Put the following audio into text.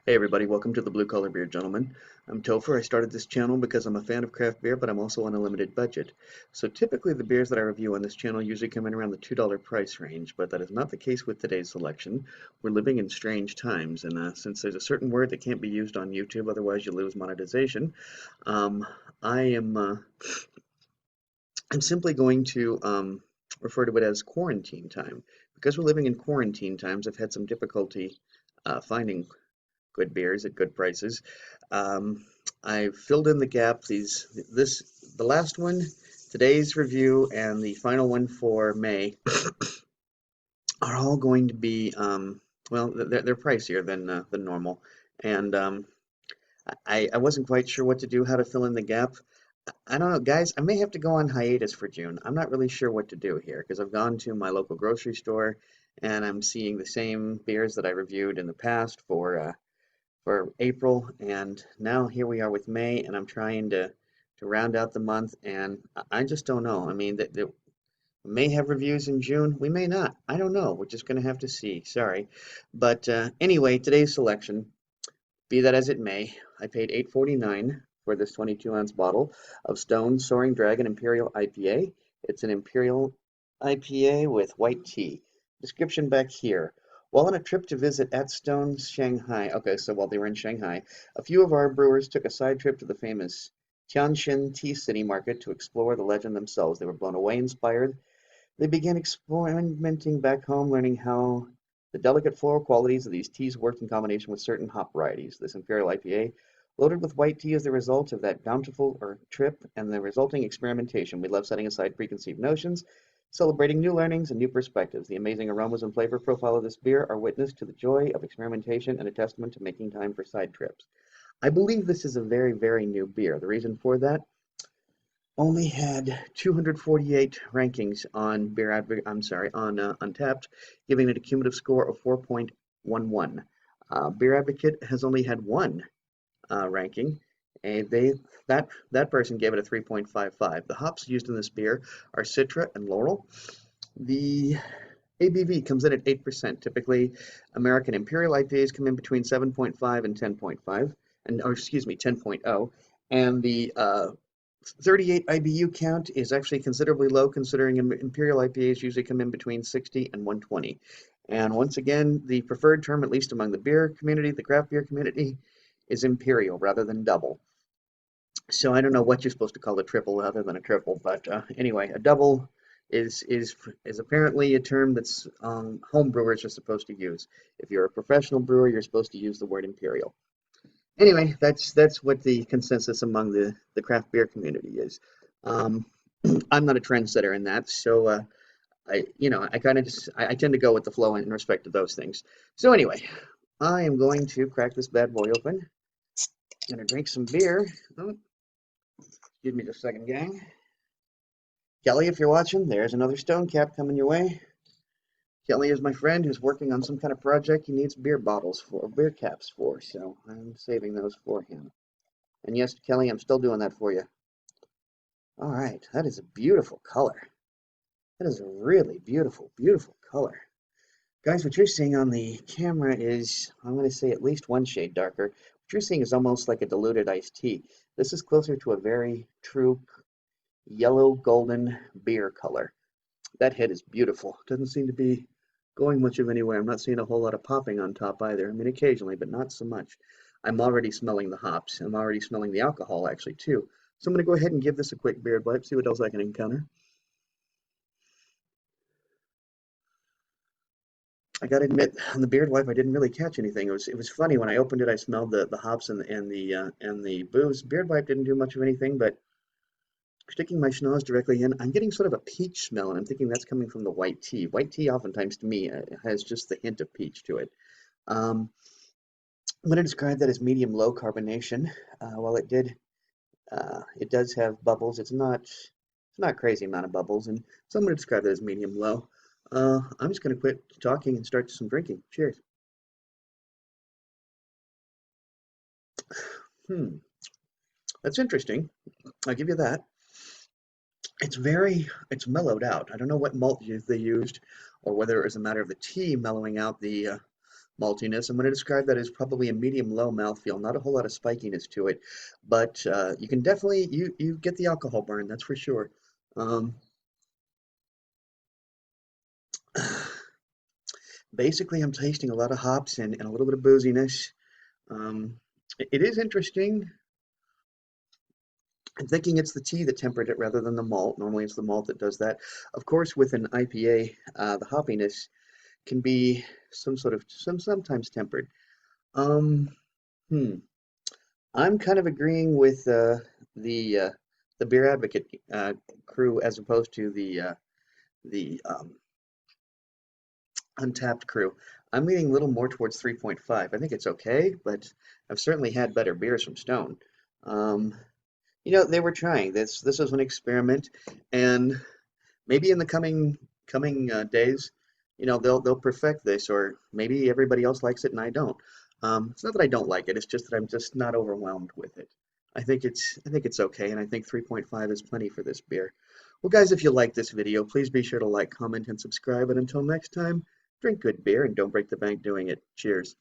Hey everybody, welcome to the Blue Collar Beer Gentleman. I'm Topher. I started this channel because I'm a fan of craft beer, but I'm also on a limited budget. So typically the beers that I review on this channel usually come in around the $2 price range, but that is not the case with today's selection. We're living in strange times, and since there's a certain word that can't be used on YouTube, otherwise you lose monetization, um, I am I'm simply going to refer to it as quarantine time. Because we're living in quarantine times, I've had some difficulty finding good beers at good prices. Um, I filled in the gap. The last one, today's review, and the final one for May are all going to be well, they're pricier than normal, and I wasn't quite sure what to do, how to fill in the gap. I don't know, guys. I may have to go on hiatus for June. I'm not really sure what to do here because I've gone to my local grocery store and I'm seeing the same beers that I reviewed in the past for April, and now here we are with May, and I'm trying to round out the month, and I just don't know. I mean, that we may have reviews in June, we may not. I don't know. We're just going to have to see. Sorry, but anyway, today's selection, be that as it may, I paid $8.49 for this 22-ounce bottle of Stone Soaring Dragon Imperial IPA. It's an Imperial IPA with white tea. Description back here. While on a trip to visit at Stone's Shanghai, okay, so while they were in Shanghai, a few of our brewers took a side trip to the famous Tianjin Tea City Market to explore the legend themselves. They were blown away, inspired. They began experimenting back home, learning how the delicate floral qualities of these teas worked in combination with certain hop varieties. This Imperial IPA, loaded with white tea, is the result of that bountiful trip and the resulting experimentation. We love setting aside preconceived notions, celebrating new learnings and new perspectives. The amazing aromas and flavor profile of this beer are witness to the joy of experimentation and a testament to making time for side trips. I believe this is a very, very new beer. The reason for that, only had 248 rankings on on Untapped, giving it a cumulative score of 4.11. Beer Advocate has only had one ranking, and that person gave it a 3.55. The hops used in this beer are Citra and Laurel. The ABV comes in at 8%. Typically, American Imperial IPAs come in between 7.5 and 10.5, or excuse me, 10.0, and the 38 IBU count is actually considerably low, considering Imperial IPAs usually come in between 60 and 120. And once again, the preferred term, at least among the beer community, the craft beer community, is Imperial rather than double. So I don't know what you're supposed to call a triple other than a triple, but anyway, a double is apparently a term that's home brewers are supposed to use. If you're a professional brewer, you're supposed to use the word Imperial. Anyway, that's what the consensus among the craft beer community is. Um, I'm not a trendsetter in that, so I kind of just I tend to go with the flow in respect to those things. So anyway, I am going to crack this bad boy open. Gonna drink some beer. Oh, give me just a second, gang. Kelly, if you're watching, there's another stone cap coming your way. Kelly is my friend who's working on some kind of project he needs beer bottles for, beer caps for, so I'm saving those for him. And yes, Kelly, I'm still doing that for you. All right, that is a beautiful color. That is a really beautiful, beautiful color. Guys, what you're seeing on the camera is, I'm going to say at least one shade darker. What you're seeing is almost like a diluted iced tea. This is closer to a very true yellow golden beer color. That head is beautiful. Doesn't seem to be going much of anywhere. I'm not seeing a whole lot of popping on top either. I mean, occasionally, but not so much. I'm already smelling the hops. I'm already smelling the alcohol, actually, too. So I'm going to go ahead and give this a quick beer wipe, see what else I can encounter. I got to admit, on the beard wipe, I didn't really catch anything. It was funny when I opened it. I smelled the hops and the booze. Beard wipe didn't do much of anything, but sticking my schnoz directly in, I'm getting sort of a peach smell, and I'm thinking that's coming from the white tea. White tea, oftentimes to me, has just the hint of peach to it. Um, I'm going to describe that as medium-low carbonation. While it does have bubbles. It's not crazy amount of bubbles, and so I'm going to describe that as medium-low. I'm just going to quit talking and start some drinking. Cheers. Hmm, that's interesting. I'll give you that. It's mellowed out. I don't know what malt they used, or whether it was a matter of the tea mellowing out maltiness. I'm going to describe that as probably a medium-low mouthfeel, not a whole lot of spikiness to it, but you can definitely you get the alcohol burn, that's for sure. Um, Basically, I'm tasting a lot of hops and a little bit of booziness. It is interesting. I'm thinking it's the tea that tempered it rather than the malt. Normally, it's the malt that does that. Of course, with an IPA, the hoppiness can be sometimes tempered. Um, hmm. I'm kind of agreeing with the uh, the beer advocate crew as opposed to the untapped crew. I'm leaning a little more towards 3.5. I think it's okay, but I've certainly had better beers from Stone. Um, they were trying this. This was an experiment, and maybe in the coming days, they'll perfect this, or maybe everybody else likes it and I don't. It's not that I don't like it. It's just that I'm just not overwhelmed with it. I think it's okay, and I think 3.5 is plenty for this beer. Well, guys, if you like this video, please be sure to like, comment, and subscribe. And until next time, drink good beer and don't break the bank doing it. Cheers.